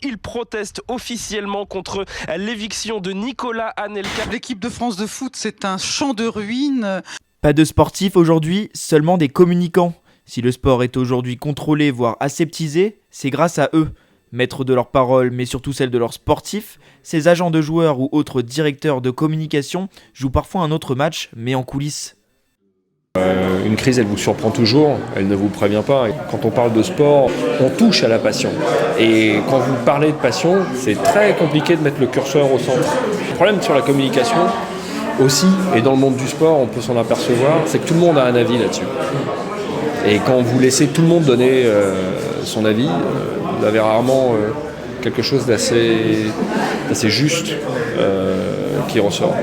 Il proteste officiellement contre l'éviction de Nicolas Anelka. L'équipe de France de foot, c'est un champ de ruines. Pas de sportifs aujourd'hui, seulement des communicants. Si le sport est aujourd'hui contrôlé, voire aseptisé, c'est grâce à eux. Maîtres de leurs paroles, mais surtout celles de leurs sportifs, ces agents de joueurs ou autres directeurs de communication jouent parfois un autre match, mais en coulisses. Une crise, elle vous surprend toujours, elle ne vous prévient pas. Et quand on parle de sport, on touche à la passion. Et quand vous parlez de passion, c'est très compliqué de mettre le curseur au centre. Le problème sur la communication aussi, et dans le monde du sport, on peut s'en apercevoir, c'est que tout le monde a un avis là-dessus. Et quand vous laissez tout le monde donner son avis, vous avez rarement quelque chose d'assez juste qui ressort.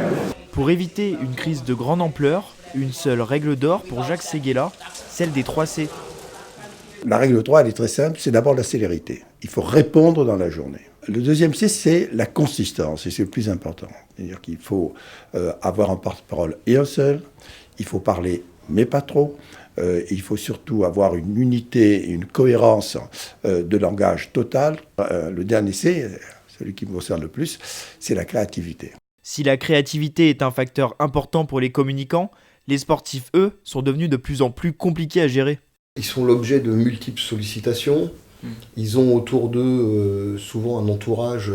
Pour éviter une crise de grande ampleur, une seule règle d'or pour Jacques Séguéla, celle des 3 C. La règle 3, elle est très simple, c'est d'abord la célérité. Il faut répondre dans la journée. Le deuxième C, c'est la consistance, et c'est le plus important. C'est-à-dire qu'il faut avoir un porte-parole et un seul, il faut parler, mais pas trop. Il faut surtout avoir une unité et une cohérence de langage totale. Le dernier C, celui qui me concerne le plus, c'est la créativité. Si la créativité est un facteur important pour les communicants, les sportifs, eux, sont devenus de plus en plus compliqués à gérer. Ils sont l'objet de multiples sollicitations. Ils ont autour d'eux souvent un entourage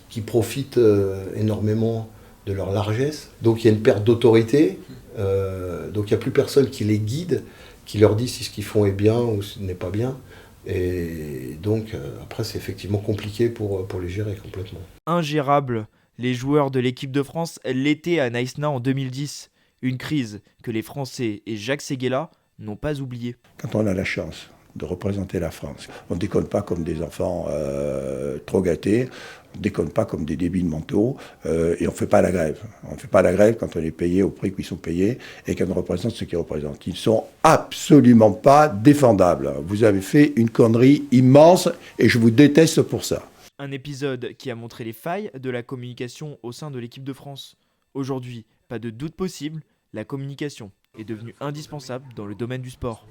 qui profite énormément de leur largesse. Donc il y a une perte d'autorité. Donc il n'y a plus personne qui les guide, qui leur dit si ce qu'ils font est bien ou ce n'est pas bien. Et donc après c'est effectivement compliqué pour les gérer complètement. Ingérable, les joueurs de l'équipe de France l'étaient à Naïsna en 2010. Une crise que les Français et Jacques Séguéla n'ont pas oubliée. Quand on a la chance de représenter la France, on ne déconne pas comme des enfants trop gâtés, on ne déconne pas comme des débiles mentaux, et on ne fait pas la grève. On ne fait pas la grève quand on est payé au prix qu'ils sont payés et qu'on représente ce qu'ils représentent. Ils ne sont absolument pas défendables. Vous avez fait une connerie immense et je vous déteste pour ça. Un épisode qui a montré les failles de la communication au sein de l'équipe de France. Aujourd'hui, pas de doute possible, la communication est devenue indispensable dans le domaine du sport.